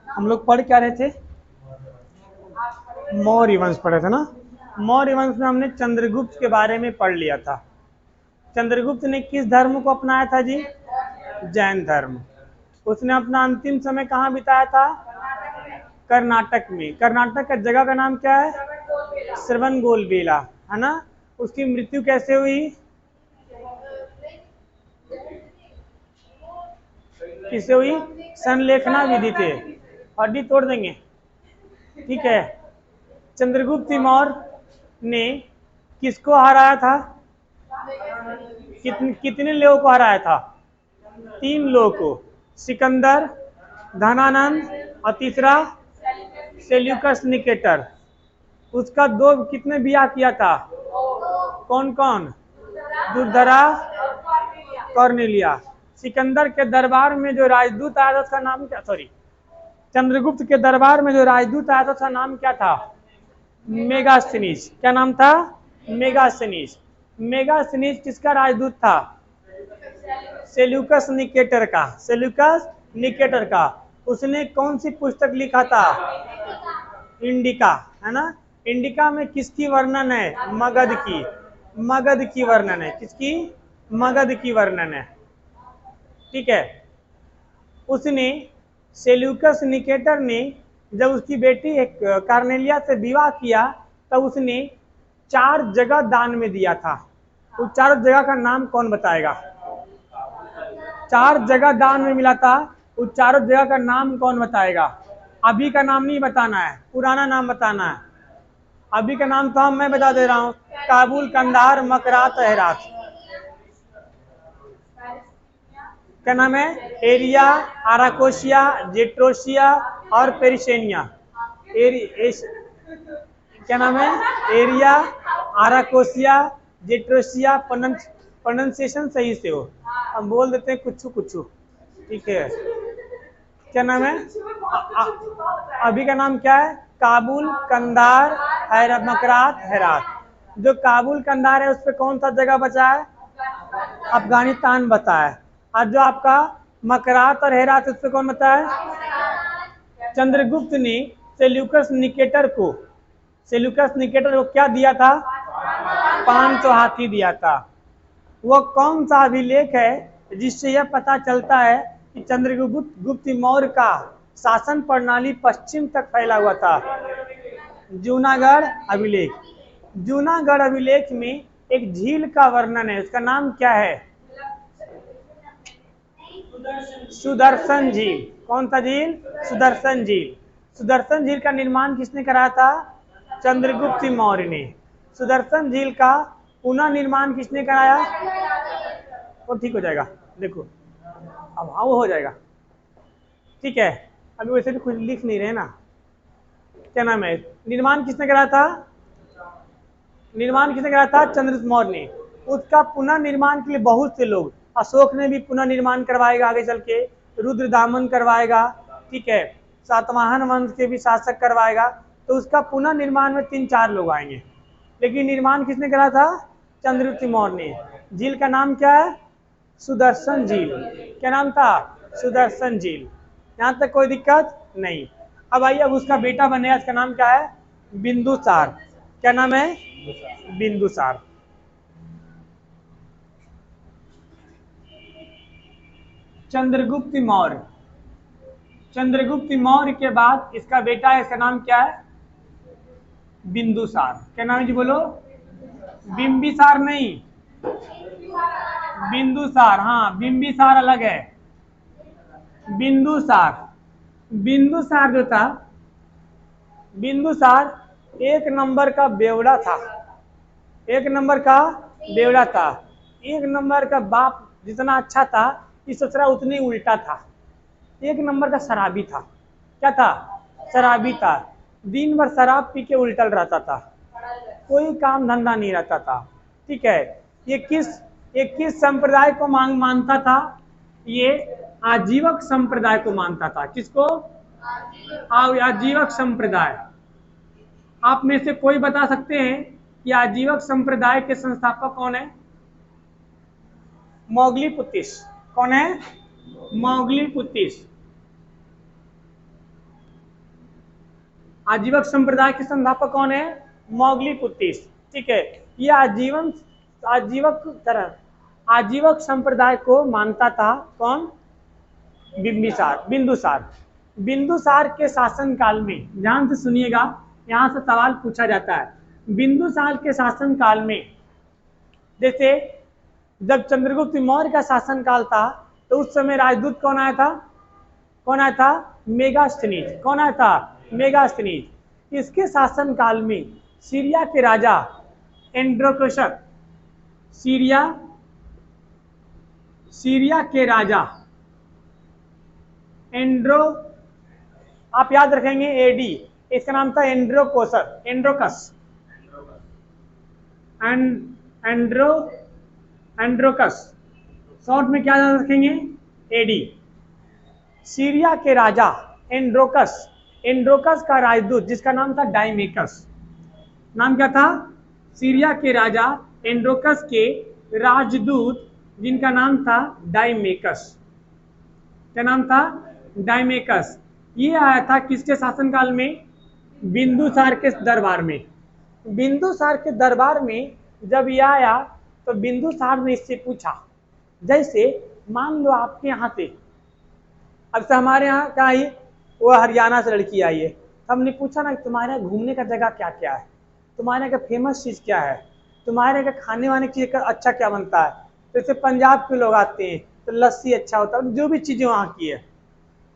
हम लोग पढ़ क्या रहे थे? मौर्य वंश पढ़े थे ना। मौर्य वंश में हमने चंद्रगुप्त के बारे में पढ़ लिया था। चंद्रगुप्त ने किस धर्म को अपनाया था जी? जैन धर्म। उसने अपना अंतिम समय कहाँ बिताया था? कर्नाटक में। कर्नाटक का जगह का नाम क्या है? श्रवणबेलगोला, है ना। उसकी मृत्यु कैसे हुई? किससे हुई? संलेखना विधि थे। हड्डी तोड़ देंगे, ठीक है। चंद्रगुप्त मौर्य ने किसको हराया था? कितने लोगों को हराया था? 3 लोगों को। सिकंदर, धनानंद और तीसरा सेल्यूकस निकेटर। उसका 2 कितने ब्याह किया था? कौन कौन? दुर्धरा, कॉर्नेलिया। सिकंदर के दरबार में जो राजदूत आया था उसका नाम क्या? सॉरी, चंद्रगुप्त के दरबार में जो राजदूत आया था उसका नाम क्या था? मेगास्थनीज। क्या नाम था? मेगास्थनीज। मेगास्थनीज किसका राजदूत था? सेल्यूकस निकेटर का। सेल्यूकस निकेटर का। उसने कौन सी पुस्तक लिखा था? इंडिका, है ना। इंडिका में किसकी वर्णन है? मगध की। मगध की वर्णन है। किसकी? मगध की वर्णन है, ठीक है। उसने, सेल्यूकस निकेटर ने जब उसकी बेटी कार्नेलिया से विवाह किया तब उसने 4 जगह दान में दिया था। उस 4 जगह का नाम कौन बताएगा? 4 जगह दान में मिला था, उस 4 जगह का नाम कौन बताएगा? अभी का नाम नहीं बताना है, पुराना नाम बताना है। अभी का नाम तो मैं बता दे रहा हूँ, काबुल, कंधार, मकरात, हेरात। क्या नाम है? एरिया, आराकोशिया, जेट्रोसिया और पेरिसेनिया। क्या नाम है? एरिया, आराकोशिया, जेट्रोसिया। प्रोनाउंसिएशन सही से हो, हम बोल देते हैं कुछ कुछ, ठीक है। क्या नाम है? अभी का नाम क्या है? काबुल, कंधार, मकरात, हेरात। जो काबुल कंधार है उस पर कौन सा जगह बचा है? अफगानिस्तान बता है। और जो आपका मकरात और हेरात उस पर कौन बता है? चंद्रगुप्त ने सेल्यूकस निकेटर को क्या दिया था? 500 हाथी दिया था। वो कौन सा अभिलेख है जिससे यह पता चलता है कि चंद्रगुप्त मौर्य का शासन प्रणाली पश्चिम तक फैला हुआ था? जूनागढ़ अभिलेख। जूनागढ़ अभिलेख में एक झील का वर्णन है, उसका नाम क्या है? सुदर्शन झील। कौन सा झील? सुदर्शन झील। सुदर्शन झील का निर्माण किसने कराया था? चंद्रगुप्त मौर्य ने। सुदर्शन झील का पुनः निर्माण किसने कराया? वो ठीक हो जाएगा, देखो अब हाँ वो हो जाएगा, ठीक है। अभी वैसे भी कुछ लिख नहीं रहे ना। क्या नाम है? निर्माण किसने कराया था? निर्माण किसने कराया था? चंद्रगुप्त मौर्य ने। उसका पुनः निर्माण के लिए बहुत से लोग, अशोक ने भी पुनः निर्माण करवाएगा आगे चल के, रुद्रदामन करवाएगा, ठीक है, सातवाहन वंश के भी शासक करवाएगा। तो उसका पुनः निर्माण में 3-4 लोग आएंगे, लेकिन निर्माण किसने करा था? चंद्रगुप्त मौर्य ने। झील का नाम क्या है? सुदर्शन झील। क्या नाम था? सुदर्शन झील। यहाँ तक कोई दिक्कत नहीं। अब आइए, अब उसका बेटा बनेगा, इसका नाम क्या है? बिंदुसार। क्या नाम है? बिंदुसार। चंद्रगुप्त मौर्य। चंद्रगुप्त मौर्य के बाद इसका बेटा है, इसका नाम क्या है? बिंदुसार। क्या नाम है जी? बोलो। बिंबिसार नहीं, बिंदुसार। हाँ, बिंबिसार अलग है, बिंदुसार। बिंदुसार जो था, बिंदुसार 1 नंबर का बेवड़ा था। 1 नंबर का बेवड़ा था। 1 नंबर का बाप जितना अच्छा था, इस ससुरा उतनी उल्टा था। 1 नंबर का शराबी था। क्या था? शराबी था। दिन भर शराब पी के उल्टल रहता था, कोई काम धंधा नहीं रहता था, ठीक है। ये किस संप्रदाय को मानता था? ये आजीवक संप्रदाय को मानता था। किसको? आजीवक संप्रदाय। आप में से कोई बता सकते हैं कि आजीवक संप्रदाय के संस्थापक कौन है? मौग्लीपुतिस। कौन है? मौग्लीपुतिस। आजीवक संप्रदाय के संस्थापक कौन है? मोगलीपुत्तीस। ठीक है, ये आजीवक संप्रदाय को मानता था कौन? बिंदुसार। बिंदुसार के शासन काल में, ध्यान से सुनिएगा, यहां से सवाल पूछा जाता है। बिंदुसार के शासन काल में, जैसे जब चंद्रगुप्त मौर्य का शासन काल था तो उस समय राजदूत कौन आया था? मेगास्थनीज। कौन आया था? मेगास्थनीज। इसके शासन काल में सीरिया के राजा एंड्रोकस, सीरिया के राजा आप याद रखेंगे एडी, इसका नाम था एंड्रोकस, शॉर्ट में क्या याद रखेंगे? एडी। सीरिया के राजा एंड्रोकस का राजदूत जिसका नाम था डाइमेकस। नाम क्या था? सीरिया के राजा एंड्रोकस के राजदूत जिनका नाम था डाइमेकस। क्या नाम था? डाइमेकस। ये आया था किसके शासनकाल में? बिंदुसार के दरबार में। बिंदुसार के दरबार में जब ये आया तो बिंदुसार ने इससे पूछा, जैसे मान लो आपके यहाँ से, अब से हमारे यहाँ क्या आई, वो हरियाणा से लड़की आई है, हमने पूछा ना तुम्हारे यहाँ घूमने का जगह क्या क्या है, तुम्हारे यहाँ का फेमस चीज़ क्या है, तुम्हारे यहाँ का खाने वाने की चीज़ का अच्छा क्या बनता है। तो जैसे पंजाब के लोग आते हैं तो लस्सी अच्छा होता है, जो भी चीज़ें वहाँ की है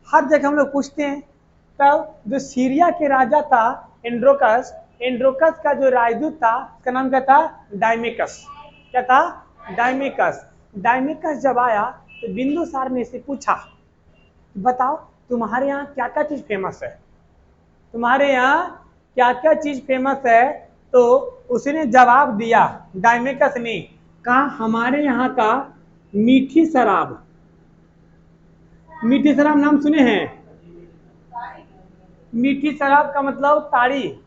हर जगह हम लोग पूछते हैं। तब जो सीरिया के राजा था एंड्रोकस का जो राजदूत था उसका नाम क्या था? डाइमेकस। क्या था? डाइमेकस। डाइमेकस जब आया तो बिंदुसार ने इससे पूछा, बताओ तुम्हारे यहाँ क्या क्या चीज़ फेमस है, तुम्हारे यहाँ क्या क्या चीज़ फेमस है। तो उसने जवाब दिया, डाइमेकस ने कहा हमारे यहाँ का मीठी शराब। मीठी शराब नाम सुने हैं? मीठी शराब का मतलब ताड़ी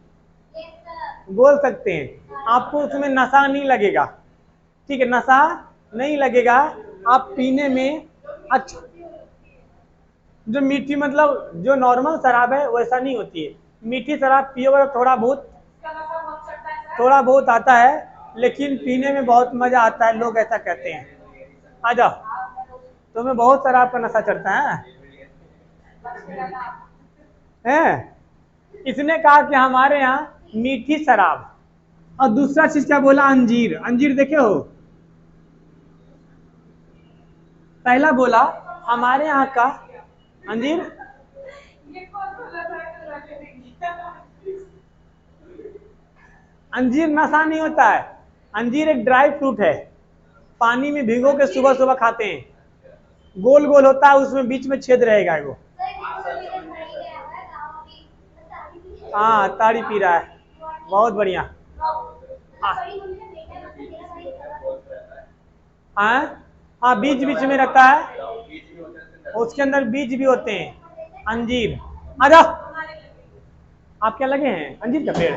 बोल सकते हैं। आपको उसमें नशा नहीं लगेगा, ठीक है, नशा नहीं लगेगा, आप पीने में अच्छा। जो मीठी मतलब जो नॉर्मल शराब है वैसा नहीं होती है। मीठी शराब पियोगे तो थोड़ा बहुत आता है, लेकिन पीने में बहुत मजा आता है, लोग ऐसा कहते हैं। आ जाओ, तुम्हें बहुत शराब का नशा चढ़ता है? इसने कहा कि हमारे यहाँ मीठी शराब। और दूसरा चीज क्या बोला? अंजीर। अंजीर देखे हो? पहला बोला हमारे यहाँ का अंजीर। अंजीर नशा नहीं होता है, अंजीर एक ड्राई फ्रूट है, पानी में भिगो के सुबह सुबह खाते हैं, गोल गोल होता है, उसमें बीच में छेद रहेगा वो। हाँ, ताड़ी पी रहा है, बहुत बढ़िया। हाँ, बीज बीच में रहता है, उसके अंदर बीज भी होते हैं। अंजीर। आ जाओ, आप क्या लगे हैं? अंजीर का पेड़।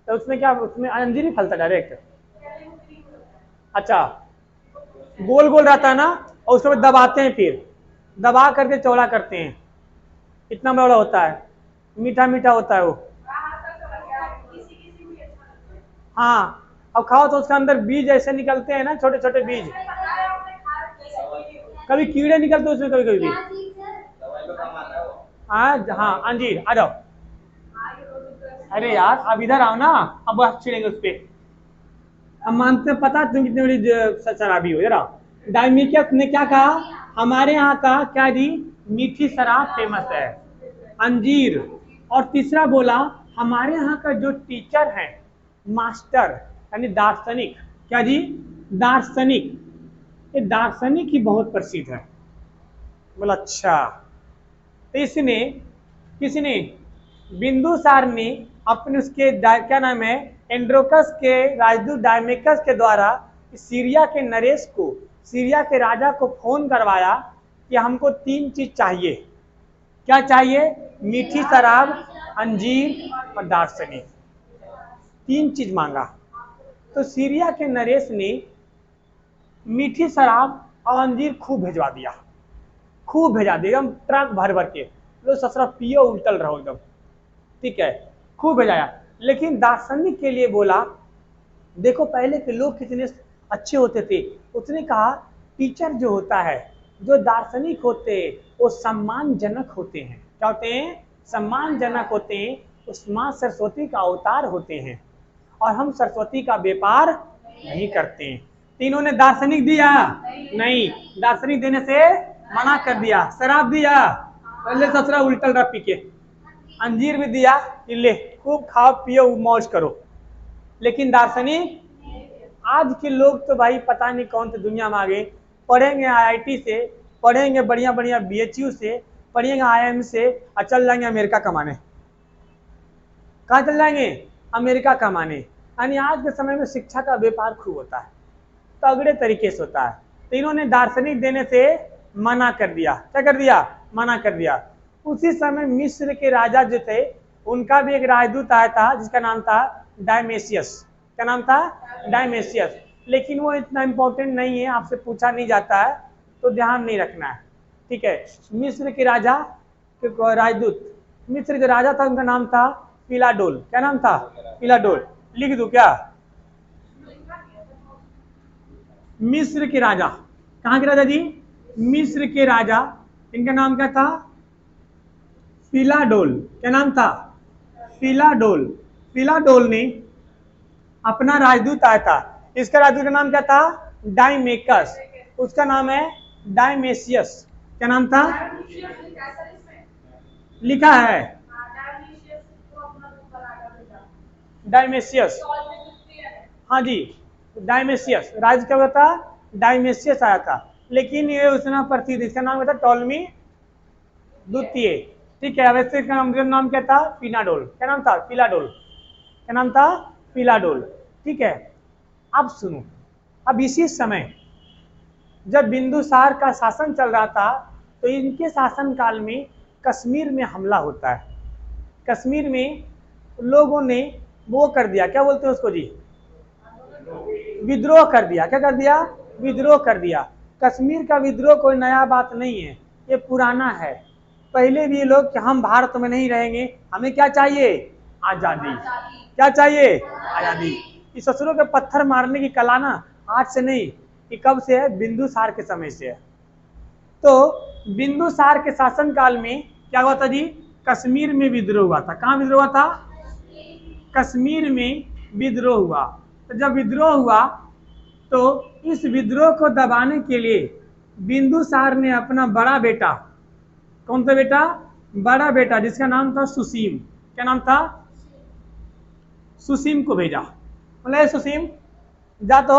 तो उसमें क्या, उसमें अंजीर ही फलता डायरेक्ट? अच्छा, गोल गोल रहता है ना, और उसको दबाते हैं, फिर दबा करके चौड़ा करते हैं, इतना बड़ा होता है, मीठा मीठा होता है वो। हाँ, अब खाओ तो उसके अंदर बीज ऐसे निकलते हैं ना, छोटे छोटे बीज, कभी कीड़े निकलते उसमें, कभी कभी भी। हाँ, अंजीर। आ जाओ। अरे यार, आप इधर आओ ना, अब आप छिड़ेंगे उस पर। हम मानते हैं, पता तुम कितनी बड़ी शराबी हो। जरा डाइमेकस ने क्या कहा? हमारे यहाँ का क्या जी? मीठी शराब फेमस है, अंजीर। और तीसरा बोला हमारे यहाँ का जो टीचर है, मास्टर यानी दार्शनिक। क्या जी? दार्शनिक। ये दार्शनिक ही बहुत प्रसिद्ध है। बोला अच्छा। तो इसने किसने? बिंदुसार ने अपने उसके क्या नाम है, एंड्रोकस के राजदूत डाइमेकस के द्वारा सीरिया के नरेश को, सीरिया के राजा को फोन करवाया कि हमको 3 चीज चाहिए। क्या चाहिए? मीठी शराब, अंजीर और दार्शनिक। 3 चीज मांगा। तो सीरिया के नरेश ने मीठी शराब और अंजीर खूब भेजवा दिया, खूब भेजा दिया, एकदम ट्रक भर भर के। लो ससुरा पियो, उल्टल रहो एकदम। ठीक है, खूब भेजाया। लेकिन दार्शनिक के लिए बोला, देखो पहले के लोग कितने अच्छे होते थे। उसने कहा टीचर जो होता है, जो दार्शनिक होते हैं, वो सम्मानजनक होते हैं। क्या होते हैं? सम्मानजनक होते हैं। उस माँ सरस्वती का अवतार होते हैं, और हम सरस्वती का व्यापार नहीं करते हैं। तीनों ने दार्शनिक दिया नहीं, दार्शनिक देने से मना कर दिया। शराब दिया, पहले ससुरा उल्टल रहा पी के। अंजीर भी दिया कि ले खूब खाओ पियो मौज करो। लेकिन दार्शनिक, आज के लोग तो भाई पता नहीं कौन सी दुनिया में आ गए। पढ़ेंगे आईआईटी से, पढ़ेंगे बढ़िया बढ़िया बीएचयू से, पढ़ेंगे आईएम से, और चल जाएंगे अमेरिका कमाने। कहाँ चल जाएंगे? अमेरिका कमाने। यानी आज के समय में शिक्षा का व्यापार खूब होता है, तगड़े तरीके से होता है। तो इन्होंने दार्शनिक देने से मना कर दिया। क्या कर दिया? मना कर दिया। उसी समय मिस्र के राजा जो थे, उनका भी एक राजदूत आया था जिसका नाम था डायमेशियस। क्या नाम था? डायमेशियस। लेकिन वो इतना इम्पोर्टेंट नहीं है, आपसे पूछा नहीं जाता है तो ध्यान नहीं रखना है, ठीक है। मिस्र के राजा के राजदूत, मिस्र के राजा था, उनका नाम था फिलाडोल। क्या नाम था? फिलाडोल। लिख दूं क्या? मिस्र के राजा, कहाँ के राजा जी? मिस्र के राजा। इनका नाम क्या था? फिलाडोल। क्या नाम था? फिलाडोल। फिलाडोल ने अपना राजदूत आया था। इसका राजदूत का नाम क्या था? डायमेकस। उसका नाम है डायमेशियस। क्या नाम था? लिखा है डायमेशियस। हाँ जी, डायमेशियस। राज क्या हुआ था? डायमेशियस आया था। लेकिन ये उसना प्रसिद्ध, इसका नाम क्या था? टॉलमी द्वितीय। ठीक है। वैसे इसका नाम क्या था? फिनाडोल। क्या नाम था? फिलाडोल। क्या नाम था? फिलाडोल। ठीक है। अब सुनो, अब इसी समय जब बिंदुसार का शासन चल रहा था, तो इनके शासन काल में कश्मीर में हमला होता है। कश्मीर में लोगों ने वो कर दिया, क्या बोलते हैं उसको जी? विद्रोह कर दिया। क्या कर दिया? विद्रोह कर दिया। कश्मीर का विद्रोह कोई नया बात नहीं है, ये पुराना है। पहले भी ये लोग कि हम भारत में नहीं रहेंगे, हमें क्या चाहिए? आजादी। क्या चाहिए? आजादी। इस ससुरों के पत्थर मारने की कला ना आज से नहीं, ये कब से है? बिंदुसार के समय से है। तो बिंदुसार के शासन काल में क्या हुआ था जी? कश्मीर में विद्रोह हुआ था। कहाँ विद्रोह हुआ था? कश्मीर में विद्रोह हुआ। तो जब विद्रोह हुआ तो इस विद्रोह को दबाने के लिए बिंदुसार ने अपना बड़ा बेटा, कौन सा बेटा? बड़ा बेटा, जिसका नाम था सुसीम। क्या नाम था? सुसीम को भेजा। बोले सुसीम जा तो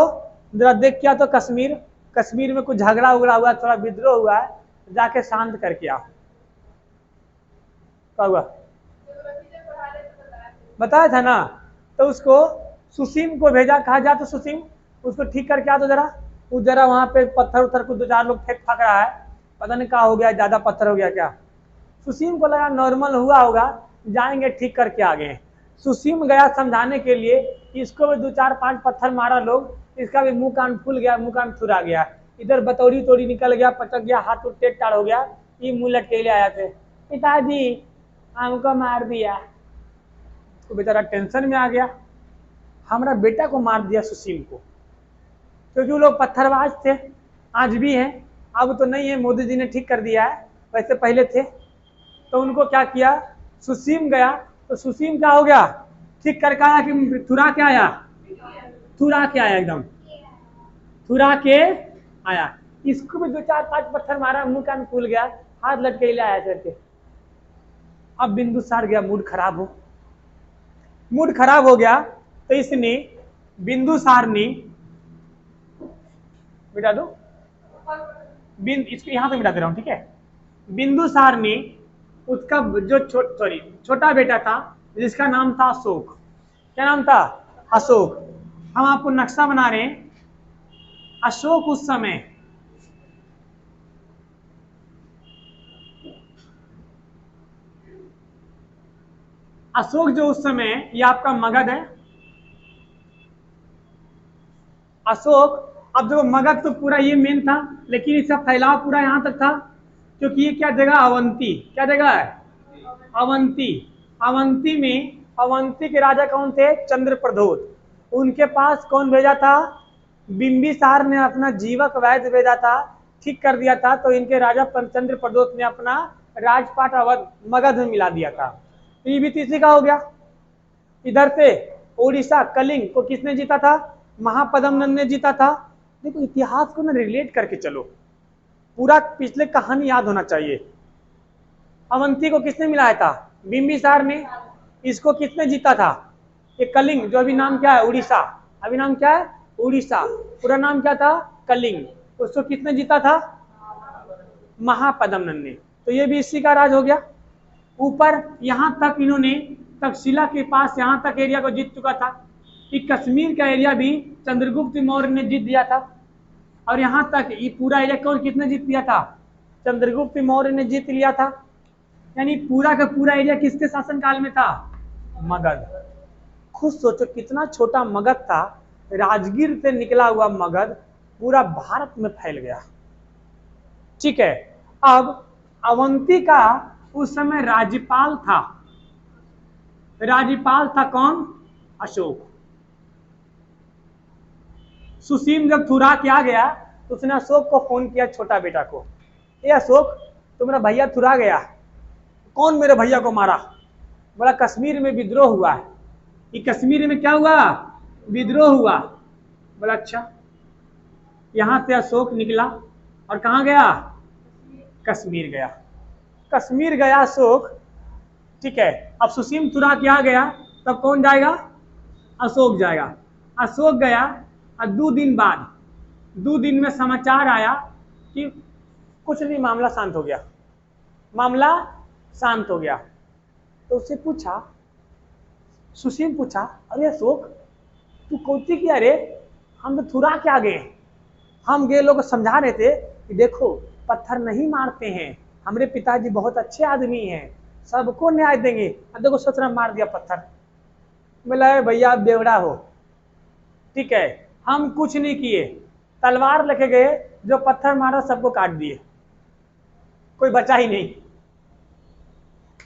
जरा देख क्या, तो कश्मीर में कुछ झगड़ा उगड़ा हुआ, थोड़ा विद्रोह हुआ है, जाके शांत करके आओ। क्या हुआ? बताया था ना। तो उसको सुसीम को भेजा, कहा जा तो सुसीम उसको ठीक करके आ तो जरा। वो जरा वहां पे पत्थर उथर को 2-4 लोग फेंक फाक रहा है, पता नहीं क्या हो गया, ज्यादा पत्थर हो गया क्या। सुसीम को लगा नॉर्मल हुआ होगा, जाएंगे ठीक करके आ गए। सुसीम गया समझाने के लिए, इसको भी 2-4-5 पत्थर मारा लोग, इसका भी मुंह कान फूल गया, मुंह कान थुरा गया, इधर बतौरी तोड़ी निकल गया, पटक गया, हाथ उठ टेट टाड़ हो गया। ये मुंह लटके आया थे, पिताजी हमको मार दिया। तो बेचारा टेंशन में आ गया, हमारा बेटा को मार दिया सुसीम को। क्योंकि वो लोग पत्थरबाज थे, आज भी हैं, अब तो नहीं है, मोदी जी ने ठीक कर दिया है, वैसे पहले थे। तो उनको क्या किया, सुसीम गया तो सुसीम क्या हो गया? ठीक करके आया कि थुरा के आया? थुरा के आया, एकदम थुरा के आया। इसको भी 2-4-5 पत्थर मारा, मुंह कान फूल गया, हाथ लटके ले आया करके। अब बिंदुसार गया, मूड खराब हो गया। तो इसने, बिंदुसार ने, मिटा दो इसको, यहां पे मिटा दे रहा हूं, ठीक है। बिंदुसार ने उसका जो छोटा बेटा था, जिसका नाम था अशोक। क्या नाम था? अशोक। हम आपको नक्शा बना रहे हैं। अशोक उस समय अशोक जो उस समय, ये आपका मगध है। अशोक, अब देखो मगध तो पूरा ये मेन था, लेकिन इसका फैलाव पूरा यहां तक था, क्योंकि ये क्या जगह? अवंती। क्या जगह है? अवंती। अवंती के राजा कौन थे? चंद्रप्रद्योत। उनके पास कौन भेजा था? बिंबिसार ने अपना जीवक वैद्य भेजा था, ठीक कर दिया था। तो इनके राजा चंद्रप्रद्योत ने अपना राजपाट अवध मगध में मिला दिया था। तो ये भी तीसरी का हो गया। इधर से उड़ीसा कलिंग को किसने जीता था? महापद्मनंद ने जीता था। देखो इतिहास को ना रिलेट करके चलो, पूरा पिछले कहानी याद होना चाहिए। अवंती को किसने मिलाया था? बिंबिसार ने। इसको किसने जीता था? ये कलिंग, जो अभी नाम क्या है? उड़ीसा। अभी नाम क्या है? उड़ीसा। पूरा नाम क्या था? कलिंग। उसको किसने जीता था? महापद्मनंद ने। तो ये भी इसी का राज हो गया। ऊपर यहां तक इन्होंने तक्षशिला के पास यहां तक एरिया को जीत चुका था कि कश्मीर का एरिया भी चंद्रगुप्त मौर्य ने जीत दिया था। और यहां तक ये पूरा एरिया कौन किसने जीत लिया था? चंद्रगुप्त मौर्य ने जीत लिया था। यानी पूरा का पूरा एरिया किसके शासनकाल में था? मगध। खुद सोचो कितना छोटा मगध था, राजगीर से निकला हुआ मगध पूरा भारत में फैल गया। ठीक है। अब अवंती का उस समय राज्यपाल था। राज्यपाल था कौन? अशोक। सुसीम जब थुरा के आ गया तो उसने अशोक को फोन किया, छोटा बेटा को, ए अशोक तुम्हारा भैया थुरा गया। कौन मेरे भैया को मारा? बोला कश्मीर में विद्रोह हुआ है। ये कश्मीर में क्या हुआ? विद्रोह हुआ। बोला अच्छा। यहां से अशोक निकला और कहां गया? कश्मीर गया। कश्मीर गया अशोक। ठीक है। अब सुसीम थुरा के आ गया, तब कौन जाएगा? अशोक जाएगा। अशोक गया और 2 दिन बाद 2 दिन में समाचार आया कि कुछ नहीं, मामला शांत हो गया। मामला शांत हो गया। तो उससे पूछा, सुसीम पूछा, अरे अशोक तू कौती किया रे? हम तो थुरा के आ गए। हम गए, लोग समझा रहे थे कि देखो पत्थर नहीं मारते हैं, हमारे पिताजी बहुत अच्छे आदमी हैं, सबको न्याय देंगे। अब देखो सोच रहा मार दिया पत्थर। बोला भैया आप बेवड़ा हो। ठीक है, हम कुछ नहीं किए, तलवार लेके गए, जो पत्थर मारा सबको काट दिए, कोई बचा ही नहीं,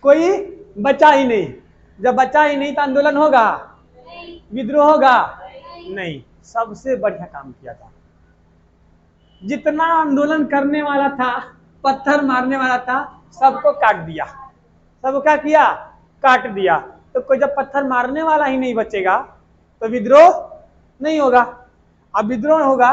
कोई बचा ही नहीं। जब बचा ही नहीं तो आंदोलन होगा? विद्रोह होगा? नहीं। सबसे बढ़िया काम किया था। जितना आंदोलन करने वाला था, पत्थर मारने वाला था, सबको काट दिया। सबको क्या किया? काट दिया। तो कोई जब पत्थर मारने वाला ही नहीं बचेगा तो विद्रोह नहीं होगा। अब विद्रोह होगा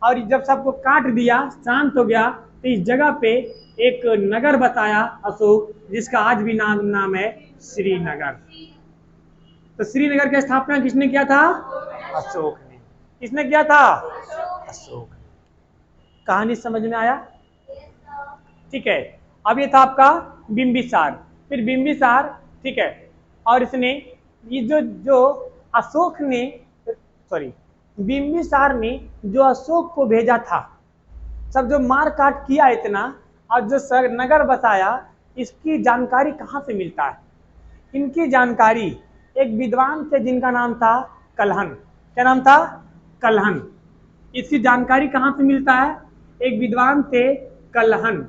और जब सबको काट दिया, शांत हो गया, तो इस जगह पे एक नगर बताया अशोक, जिसका आज भी नाम है श्रीनगर। तो श्रीनगर की स्थापना किसने किया था? अशोक ने। किसने किया था? अशोक। कहानी समझ में आया? ठीक है। अब ये था आपका बिंबिसार। फिर बिंबिसार, ठीक है, और इसने ये जो अशोक ने, सॉरी, बिंबिसार ने जो अशोक को भेजा था, सब जो मार काट किया इतना, और जो नगर बसाया, इसकी जानकारी कहाँ से मिलता है? इनकी जानकारी एक विद्वान थे जिनका नाम था कलहन। क्या नाम था? कलहन। इसकी जानकारी कहाँ से मिलता है? एक विद्वान थे कलहन।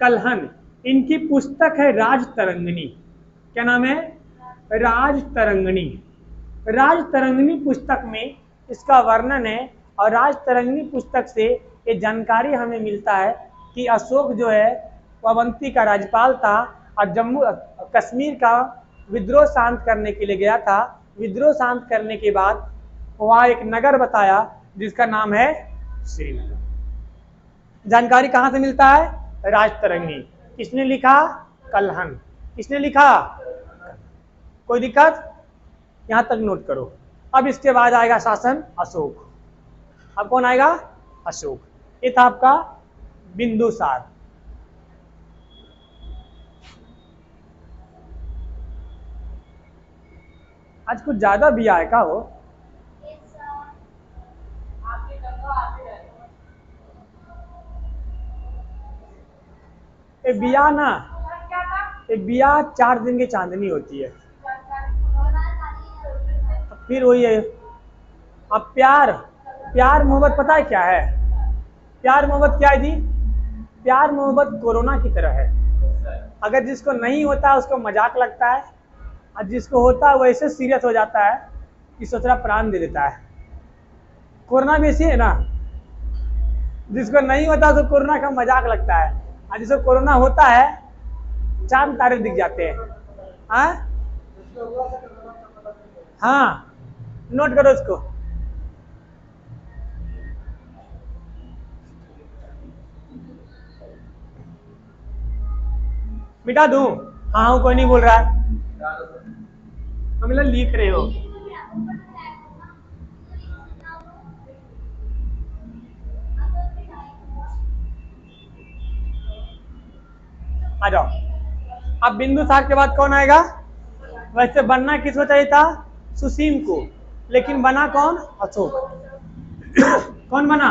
कलहन, इनकी पुस्तक है राजतरंगिणी। क्या नाम है? राजतरंगिणी। राजतरंगिणी पुस्तक में इसका वर्णन है, और राजतरंगिणी पुस्तक से ये जानकारी हमें मिलता है कि अशोक जो है वो अवंती का राज्यपाल था और जम्मू कश्मीर का विद्रोह शांत करने के लिए गया था। विद्रोह शांत करने के बाद वहाँ एक नगर बताया जिसका नाम है श्रीनगर। जानकारी कहाँ से मिलता है? राजतरंगिणी। किसने लिखा? कलहन। किसने लिखा? कोई दिक्कत? यहां तक नोट करो। अब इसके बाद आएगा शासन अशोक। अब कौन आएगा? अशोक। ये था आपका बिंदुसार। आज कुछ ज्यादा भी आए का हो? ये बिया ना, ये बिया 4 दिन की चांदनी होती है। फिर वही है। अब प्यार मोहब्बत पता है क्या है? प्यार मोहब्बत क्या है जी? प्यार मोहब्बत कोरोना की तरह है। अगर जिसको नहीं होता उसको मजाक लगता है, और जिसको होता है वो ऐसे सीरियस हो जाता है कि सोच रहा प्राण दे देता है। कोरोना भी ऐसी है ना, जिसको नहीं होता तो कोरोना का मजाक लगता है, और जिसको कोरोना होता है चांद तारे दिख जाते हैं। हाँ, नोट करो इसको। मिटा दूं? हाँ, कोई नहीं बोल रहा है, हम लोग लिख रहे हो। आ जाओ। अब बिंदुसार के बाद कौन आएगा? वैसे बनना किसको चाहिए था? सुसीम को, लेकिन बना कौन? अशोक। कौन बना?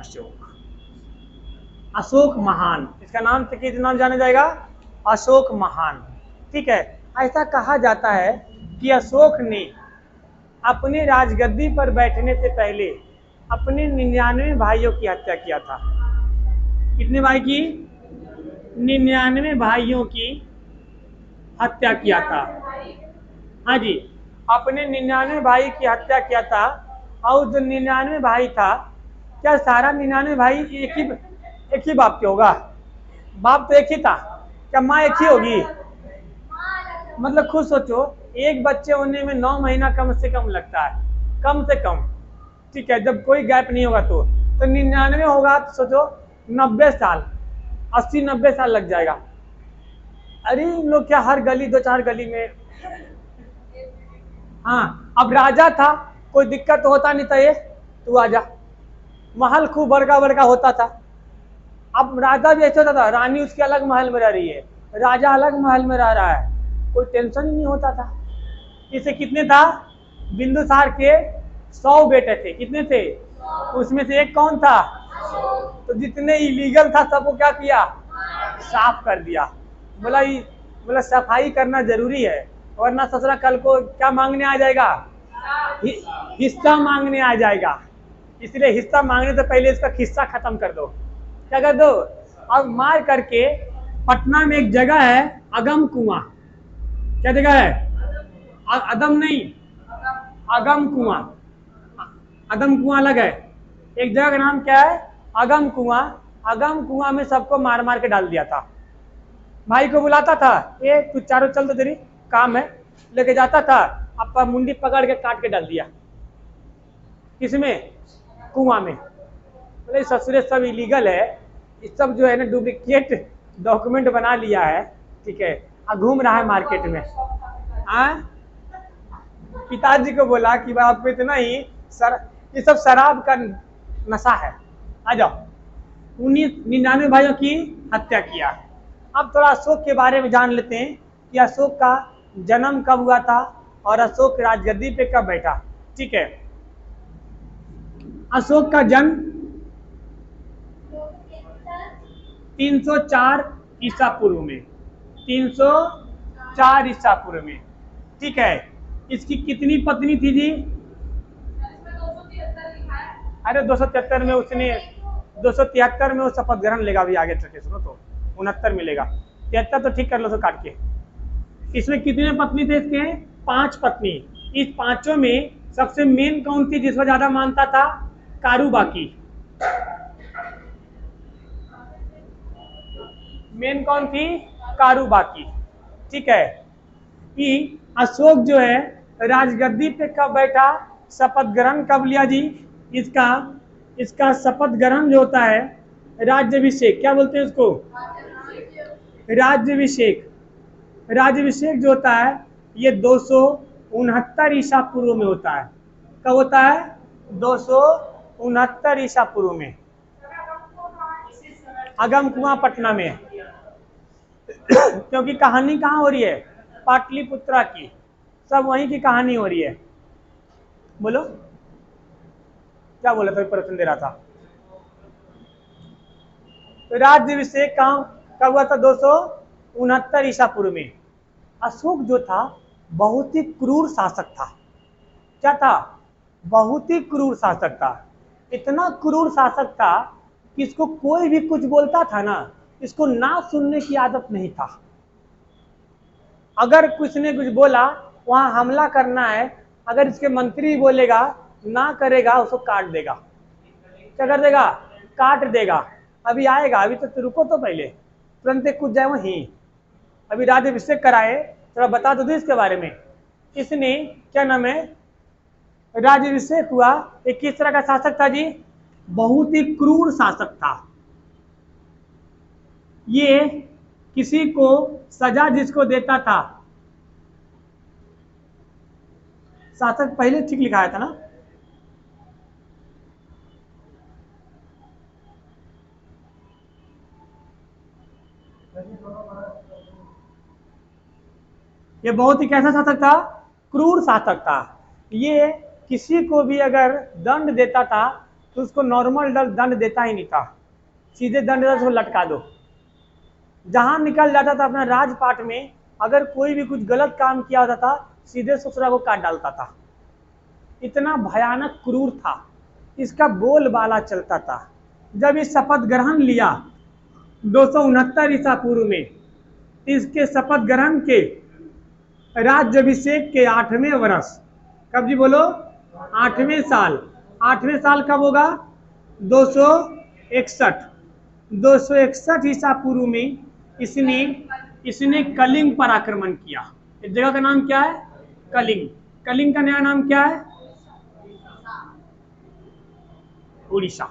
अशोक। अशोक महान, इसका नाम से किस नाम जाना जाएगा? अशोक महान। ठीक है। ऐसा कहा जाता है कि अशोक ने अपने राजगद्दी पर बैठने से पहले अपने 99 भाइयों की हत्या किया था। कितने भाई की? 99 भाइयों की हत्या किया था। हाँ जी, अपने 99 भाई की हत्या किया था। और जो 99 भाई था, क्या सारा 99 भाई एक ही बाप के होगा? बाप तो एक ही था, क्या माँ एक ही होगी? मतलब खुद सोचो, एक बच्चे होने में 9 महीना कम से कम लगता है, कम से कम। ठीक है, जब कोई गैप नहीं होगा तो 99 होगा तो सोचो 90 साल, 80-90 साल लग जाएगा। अरे इन लोग क्या हर गली 2-4 गली में। हाँ, अब राजा था, कोई दिक्कत तो होता नहीं था, ये तू आजा। महल खूब बड़का बड़का होता था। अब राजा भी ऐसा होता था, रानी उसके अलग महल में रह रही है, राजा अलग महल में रह रहा है, कोई टेंशन ही नहीं होता था। इसे कितने था? बिंदुसार के 100 बेटे थे। कितने थे? उसमें से एक कौन था? तो जितने इलीगल था सबको क्या किया? साफ कर दिया। बोला सफाई करना जरूरी है, वरना ससुरा कल को क्या मांगने आ जाएगा? हिस्सा मांगने आ जाएगा। इसलिए हिस्सा मांगने से पहले इसका हिस्सा खत्म कर दो। क्या कर दो? अब मार करके पटना में एक जगह है अगम कुआं। क्या जगह है? अदम नहीं, अगम कुआं। अदम कुआं अलग है, एक जगह का नाम क्या है? अगम कुआं। अगम कुआं में सबको मार मार के डाल दिया था। भाई को बुलाता था, ए तू चारों चल तो तेरी काम है, लेके जाता था, अब मुंडी पकड़ के काट के डाल दिया। किसमें? कुआं में। बोले ससुरे सब इलीगल है, इस सब जो है ना डुप्लीकेट डॉक्यूमेंट बना लिया है। ठीक है, अब घूम रहा है मार्केट में। पिताजी को बोला कि भाई आपको इतना ही ये सब शराब का नशा है, आ जाओ। 99 भाइयों की हत्या किया। अब थोड़ा अशोक के बारे में जान लेते हैं कि अशोक का जन्म कब हुआ था और अशोक राजगद्दी पे कब बैठा। ठीक है, अशोक का जन्म 304 ईसा पूर्व में, 304 ईसा पूर्व में। ठीक है, इसकी कितनी पत्नी थी जी? अरे 273 में उसने 273 में वो शपथ ग्रहण लेगा। अभी आगे चल के सुनो तो 69 मिलेगा, 73 तो ठीक कर लो तो काट के। इसमें कितने पत्नी थे इसके? 5 पत्नी। इस पांचों में सबसे मेन कौन थी जिसको ज्यादा मानता था? कारूबाकी। मेन कौन थी? कारूबाकी। ठीक है, कि अशोक जो है राजगद्दी पे कब बैठा, शपथ ग्रहण कब लिया जी? इसका शपथ ग्रहण जो होता है राज्याभिषेक, क्या बोलते हैं उसको? राज्याभिषेक। राज्याभिषेक जो होता है ये 269 ईसा पूर्व में होता है। कब होता है? 269 ईसा पूर्व में, अगम कुआं पटना में। क्योंकि कहानी कहाँ हो रही है? पाटलिपुत्रा की, सब वहीं की कहानी हो रही है। बोलो क्या बोला था? प्रश्न दे रहा था। तो राज्याभिषेक कब हुआ था? 269 ईसा पूर्व में। अशोक जो था बहुत ही क्रूर शासक था। क्या था? बहुत ही क्रूर शासक था। इतना क्रूर शासक था कि इसको कोई भी कुछ बोलता था ना इसको ना सुनने की आदत नहीं था। अगर कुछ ने कुछ बोला, वहां हमला करना है, अगर इसके मंत्री बोलेगा ना करेगा, उसको काट देगा। क्या कर देगा? काट देगा। अभी आएगा, अभी तो रुको तो पहले, तुरंत कूद जाए वहीं। अभी राज्याभिषेक कराए, थोड़ा बता दो इसके बारे में। इसने क्या नाम है, राज्याभिषेक हुआ, एक किस तरह का शासक था जी? बहुत ही क्रूर शासक था। ये किसी को सजा जिसको देता था, शासक पहले ठीक लिखाया था ना, ये बहुत ही कैसा शासक था? क्रूर शासक था। ये किसी को भी अगर दंड देता था तो उसको नॉर्मल दंड देता ही नहीं था, सीधे दंड देता उसको लटका दो। जहां निकल जाता था अपना राजपाट में, अगर कोई भी कुछ गलत काम किया होता था, सीधे ससुरा को काट डालता था। इतना भयानक क्रूर था। इसका बोलबाला चलता था। जब इस शपथ ग्रहण लिया 269 ईसा पूर्व में, इसके शपथ ग्रहण के राज्याभिषेक के 8वें वर्ष, कब जी बोलो? 8वें साल। 8वें साल कब होगा? 261 ईसा पूर्व में इसने कलिंग पर आक्रमण किया। इस जगह का नाम क्या है? कलिंग। कलिंग का नया नाम क्या है? उड़ीसा।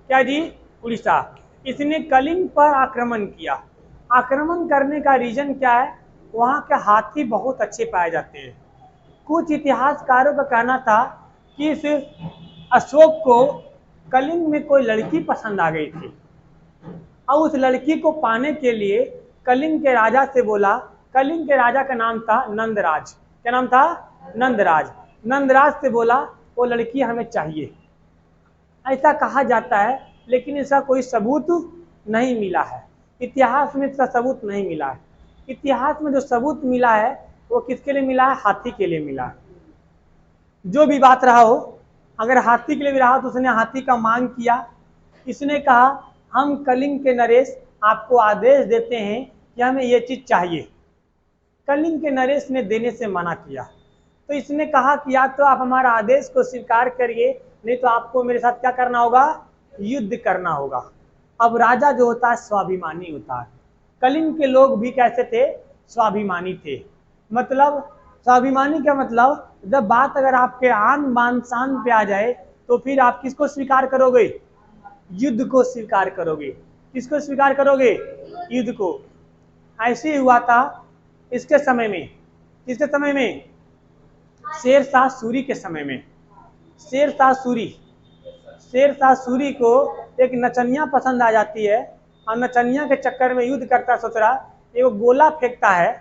क्या जी? उड़ीसा। इसने कलिंग पर आक्रमण किया। आक्रमण करने का रीजन क्या है? वहां के हाथी बहुत अच्छे पाए जाते हैं। कुछ इतिहासकारों का कहना था कि इस अशोक को कलिंग में कोई लड़की पसंद आ गई थी, और उस लड़की को पाने के लिए कलिंग के राजा से बोला। कलिंग के राजा का नाम था नंदराज। क्या नाम था? नंदराज। नंदराज से बोला वो लड़की हमें चाहिए, ऐसा कहा जाता है, लेकिन इसका कोई सबूत नहीं मिला है। इतिहास में इसका सबूत नहीं मिला है। इतिहास में जो सबूत मिला है वो किसके लिए मिला है? हाथी के लिए मिला है। जो भी बात रहा हो, अगर हाथी के लिए भी रहा तो उसने हाथी का मांग किया। इसने कहा हम कलिंग के नरेश आपको आदेश देते हैं कि हमें ये चीज चाहिए। कलिंग के नरेश ने देने से मना किया। तो इसने कहा कि या तो आप हमारा आदेश को स्वीकार करिए, नहीं तो आपको मेरे साथ क्या करना होगा? युद्ध करना होगा। अब राजा जो होता है स्वाभिमानी होता है। कलिंग के लोग भी कैसे थे? स्वाभिमानी थे। मतलब स्वाभिमानी का मतलब, जब बात अगर आपके आन बान शान पे आ जाए तो फिर आप किसको स्वीकार करोगे? युद्ध को स्वीकार करोगे। किसको स्वीकार करोगे? युद्ध को। ऐसे ही हुआ था इसके समय में। किसके समय में? शेरशाह सूरी के समय में। शेरशाह सूरी को एक नचनिया पसंद आ जाती है, और नचनिया के चक्कर में युद्ध करता सोच रहा, एक गोला फेंकता है,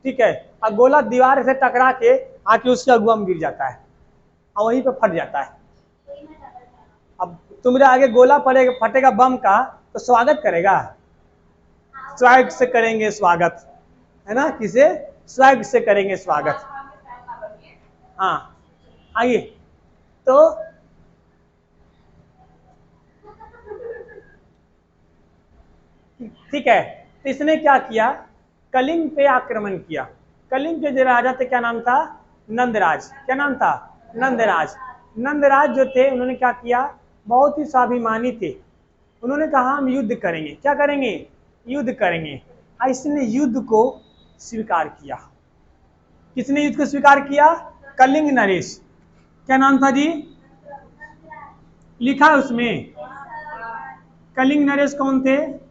ठीक है, और गोला दीवार से टकरा के आके उसके अगुआ में गिर जाता है और वहीं पे फट जाता है। अब तुम्हारे आगे गोला पड़ेगा, फटेगा बम का, तो स्वागत करेगा? स्वैग से करेंगे स्वागत, है ना? किसे? स्वैग से करेंगे स्वागत। हाँ, आइए। तो ठीक है, तो इसने क्या किया? कलिंग पे आक्रमण किया। कलिंग के जो राजा थे, क्या नाम था? नंदराज। क्या नाम था? नंदराज। नंदराज जो थे, उन्होंने क्या किया? बहुत ही स्वाभिमानी थे। उन्होंने कहा हम युद्ध करेंगे। क्या करेंगे? युद्ध करेंगे। इसने युद्ध को स्वीकार किया। किसने युद्ध को स्वीकार किया? कलिंग नरेश। क्या नाम था जी? लिखा है उसमें। कलिंग नरेश कौन थे?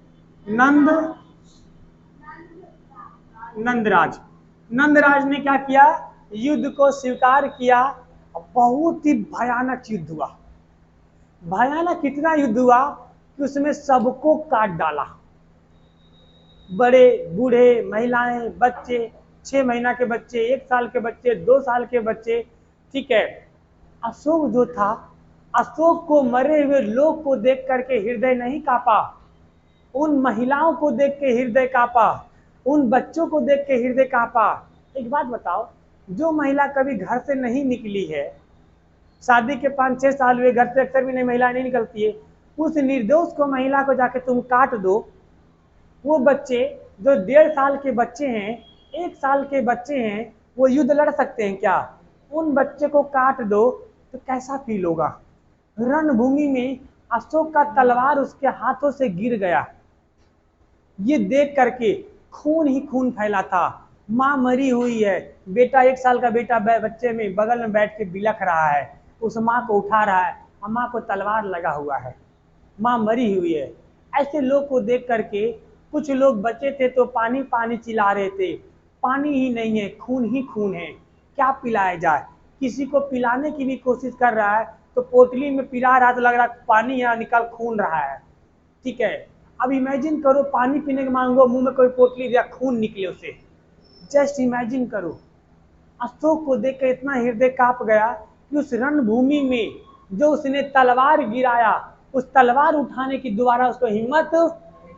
नंदराज। नंदराज ने क्या किया? युद्ध को स्वीकार किया। बहुत ही भयानक युद्ध हुआ। भयानक कितना युद्ध हुआ कि उसमें सबको काट डाला। बड़े बूढ़े, महिलाएं, बच्चे, 6 महीना के बच्चे, 1 साल के बच्चे, 2 साल के बच्चे, ठीक है। अशोक जो था, अशोक को मरे हुए लोग को देख करके हृदय नहीं कांपा, उन महिलाओं को देख के हृदय कांपा, उन बच्चों को देख के हृदय कांपा। एक बात बताओ, जो महिला कभी घर से नहीं निकली है, शादी के 5-6 साल हुए, घर से अक्सर भी नहीं महिला नहीं निकलती है, उस निर्दोष को महिला को जाके तुम काट दो, वो बच्चे जो 1.5 साल के बच्चे हैं, 1 साल के बच्चे हैं, वो युद्ध लड़ सकते हैं क्या? उन बच्चे को काट दो तो कैसा फील होगा? रणभूमि में अशोक का तलवार उसके हाथों से गिर गया, ये देख करके खून ही खून फैला था। माँ मरी हुई है, बेटा 1 साल का बेटा बच्चे में बगल में बैठ के बिलख रहा है, उस माँ को उठा रहा है और माँ को तलवार लगा हुआ है, माँ मरी हुई है। ऐसे लोग को देख करके कुछ लोग बचे थे तो पानी पानी चिल्ला रहे थे, पानी ही नहीं है, खून ही खून है, क्या पिलाया जाए? किसी को पिलाने की भी कोशिश कर रहा है तो पोटली में पिला रहा तो लग रहा पानी यहाँ निकल खून रहा है। ठीक है, अब इमेजिन करो पानी पीने के मांगो, मुंह में कोई पोटली दिया, खून निकले उसे। जस्ट इमेजिन करो। अशोक को देखकर इतना हृदय कांप गया कि उस रणभूमि में जो उसने तलवार गिराया, उस तलवार उठाने की दोबारा उसको हिम्मत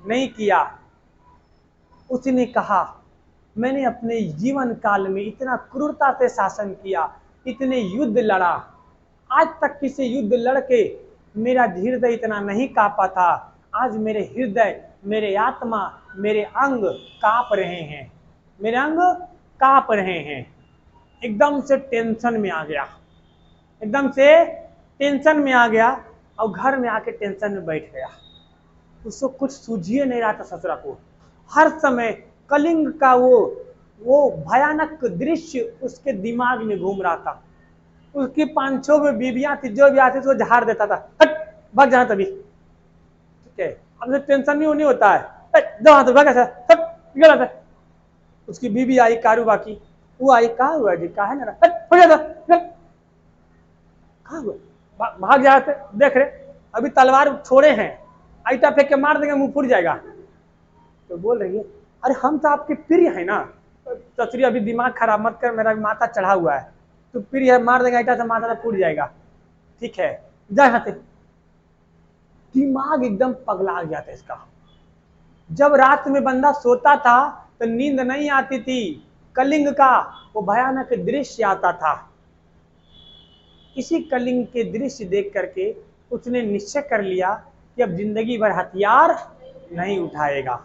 नहीं किया। उसने कहा, मैंने अपने जीवन काल में इतना क्रूरता से शासन किया, इतने युद्ध लड़ा, आज तक किसी युद्ध लड़के मेरा हृदय इतना नहीं कांपा था। आज मेरे हृदय, मेरे आत्मा, मेरे अंग कांप रहे हैं, मेरे अंग कांप रहे हैं। एकदम से टेंशन में आ गया, एकदम से टेंशन में आ गया और घर में आके टेंशन में बैठ गया। उसको कुछ सूझिए नहीं रहा था ससुरा को। हर समय कलिंग का वो भयानक दृश्य उसके दिमाग में घूम रहा था। उसकी 5-6 बीबियां थी, जो भी आती थी वो झाड़ देता था, हट भाग जाना तभी। ठीक है, अब से टेंशन नहीं होता है, तो भाग ऐसा। उसकी बीबी आई कारूबा की, वो आई, कहा हुआ जी, कहा है ना, हो जाता, कहा हुआ, भाग जाते, देख रहे अभी तलवार छोड़े हैं, आईटा फेंक के मार देंगे, मुंह फूट जाएगा। तो बोल रही है, अरे हम तो आपके प्रिय है ना। ससुरी अभी दिमाग खराब मत कर, मेरा माथा चढ़ा हुआ है, तो प्रिय है, मार देंगे आईटा से, माथा फूट जाएगा। ठीक है, जा यहाँ से। दिमाग एकदम पगला गया था इसका। जब रात में बंदा सोता था तो नींद नहीं आती थी, कलिंग का वो भयानक दृश्य आता था। इसी कलिंग के दृश्य देख करके उसने निश्चय कर लिया कि अब जिंदगी भर हथियार नहीं उठाएगा,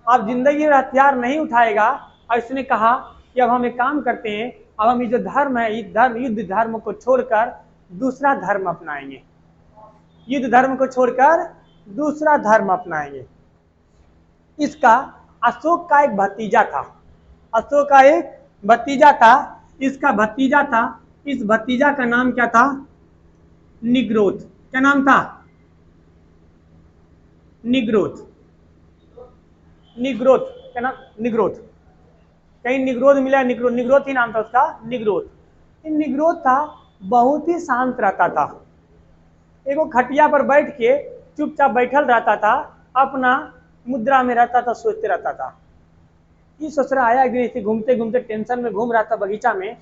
अब जिंदगी भर हथियार नहीं उठाएगा। और इसने कहा कि अब हम एक काम करते हैं, अब हम ये जो धर्म है, युद्ध धर्म को छोड़कर दूसरा धर्म अपनाएंगे, युद्ध धर्म को छोड़कर दूसरा धर्म अपनाएंगे। इसका अशोक का एक भतीजा था, अशोक का एक भतीजा था, इसका भतीजा था, इस भतीजा का नाम क्या था? निग्रोध। क्या नाम था? निग्रोध। निग्रोध, क्या नाम? निग्रोध। कहीं निग्रोध मिला? निग्रोध ही नाम था उसका, निग्रोध। निग्रोध था, बहुत ही शांत रहता था, एक खटिया पर बैठ के चुपचाप बैठल रहता था, अपना मुद्रा में रहता था, सोचते रहता था। ये ससुरा आया एक दिन, इसे घूमते घूमते टेंशन में घूम रहा था बगीचा में,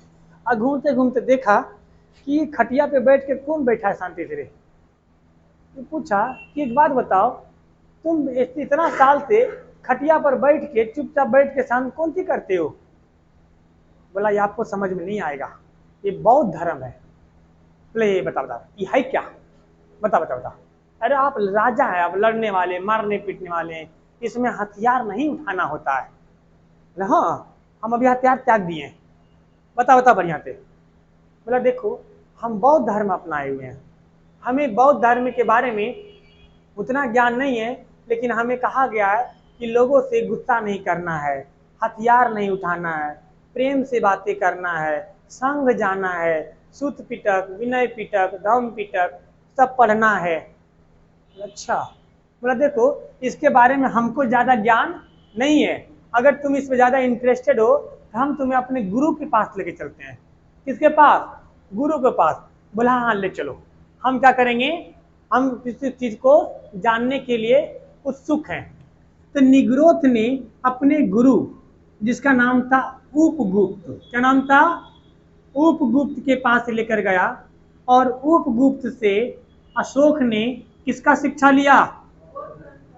और घूमते घूमते देखा कि खटिया पे बैठ के कौन बैठा है शांति से। तो पूछा कि एक बात बताओ, तुम इतना साल से खटिया पर बैठ के चुपचाप बैठ के शांत कौन सी करते हो? बोला, ये आपको समझ में नहीं आएगा, ये बौद्ध धर्म है। बोले, ये बता ये है क्या? बता। अरे आप राजा है, आप लड़ने वाले, मारने पीटने वाले, इसमें हथियार नहीं उठाना होता है। हाँ, हम अभी हथियार त्याग दिए हैं। बता बढ़िया से। बोला, देखो हम बौद्ध धर्म अपनाए हुए हैं, हमें बौद्ध धर्म के बारे में उतना ज्ञान नहीं है, लेकिन हमें कहा गया है कि लोगों से गुस्सा नहीं करना है, हथियार नहीं उठाना है, प्रेम से बातें करना है, संग जाना है, सुत पिटक, विनय पिटक, धम्म पिटक सब पढ़ना है। अच्छा। बोला, देखो इसके बारे में हमको ज़्यादा ज्ञान नहीं है, अगर तुम इसमें ज़्यादा इंटरेस्टेड हो तो हम तुम्हें अपने गुरु के पास लेके चलते हैं। किसके पास? गुरु के पास। बोला, हाँ ले चलो। हम क्या करेंगे? हम किसी चीज़ को जानने के लिए उत्सुक हैं। तो निग्रोध ने अपने गुरु, जिसका नाम था उपगुप्त, क्या नाम था? उपगुप्त के पास लेकर गया, और उपगुप्त से अशोक ने किसका शिक्षा लिया?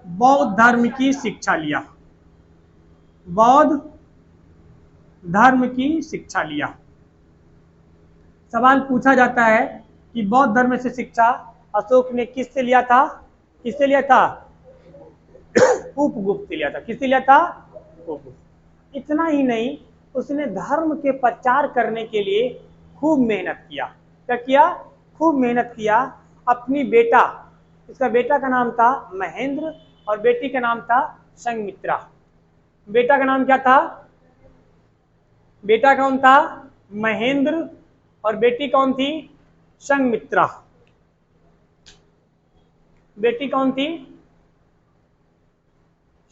बौद्ध धर्म की शिक्षा लिया, बौद्ध धर्म की शिक्षा लिया। सवाल पूछा जाता है कि बौद्ध धर्म से शिक्षा अशोक ने किससे लिया था? किससे लिया था? उपगुप्त लिया था। किससे लिया था? उपगुप्त। इतना ही नहीं, उसने धर्म के प्रचार करने के लिए खूब मेहनत किया। क्या किया? खूब मेहनत किया। अपनी बेटा, इसका बेटा का नाम था महेंद्र और बेटी का नाम था संघमित्रा। बेटा का नाम क्या था? बेटा कौन था? महेंद्र और बेटी कौन थी? संघमित्रा। बेटी कौन थी?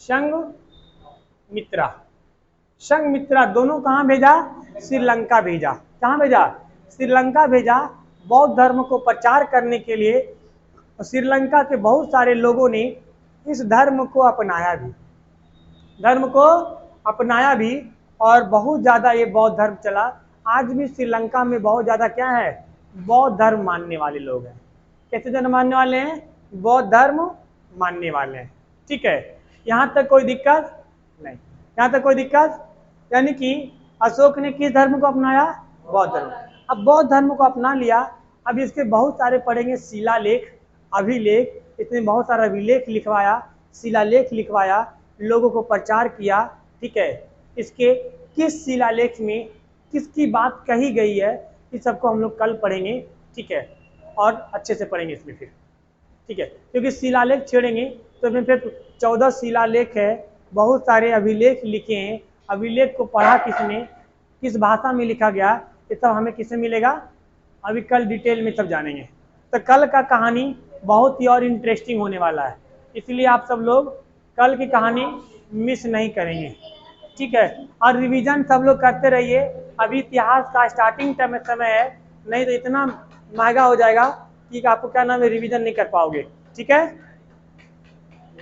संघमित्रा। संघमित्रा दोनों कहाँ भेजा? श्रीलंका भेजा। कहाँ भेजा? श्रीलंका भेजा। बौद्ध धर्म को प्रचार करने के लिए श्रीलंका के बहुत सारे लोगों ने इस धर्म को अपनाया भी, धर्म को अपनाया भी, और बहुत ज़्यादा ये बौद्ध धर्म चला। आज भी श्रीलंका में बहुत ज़्यादा क्या है? बौद्ध धर्म मानने वाले लोग हैं। कैसे धर्म मानने वाले हैं? बौद्ध धर्म मानने वाले हैं। ठीक है, यहाँ तक कोई दिक्कत नहीं, यहाँ तक कोई दिक्कत। यानी कि अशोक ने किस धर्म को अपनाया? बौद्ध धर्म। अब बौद्ध धर्म को अपना लिया। अब इसके बहुत सारे पढ़ेंगे शिलालेख, अभिलेख। इसने बहुत सारा अभिलेख लिखवाया, शिलालेख लिखवाया, लोगों को प्रचार किया। ठीक है, इसके किस शिलालेख में किसकी बात कही गई है, इस सबको हम लोग कल पढ़ेंगे। ठीक है, और अच्छे से पढ़ेंगे इसमें फिर। ठीक है, क्योंकि शिलालेख छेड़ेंगे तो इसमें फिर 14 शिलालेख है, बहुत सारे अभिलेख लिखे हैं। अभिलेख को पढ़ा किसने, किस भाषा में लिखा गया, ये सब हमें किससे मिलेगा? अभी कल डिटेल में सब जानेंगे। तो कल का कहानी बहुत ही और इंटरेस्टिंग होने वाला है, इसलिए आप सब लोग कल की कहानी मिस नहीं करेंगे। ठीक है, और रिवीजन सब लोग करते रहिए। अभी इतिहास का स्टार्टिंग समय है, नहीं तो इतना महंगा हो जाएगा कि आपको क्या नाम है, रिवीजन नहीं कर पाओगे। ठीक है।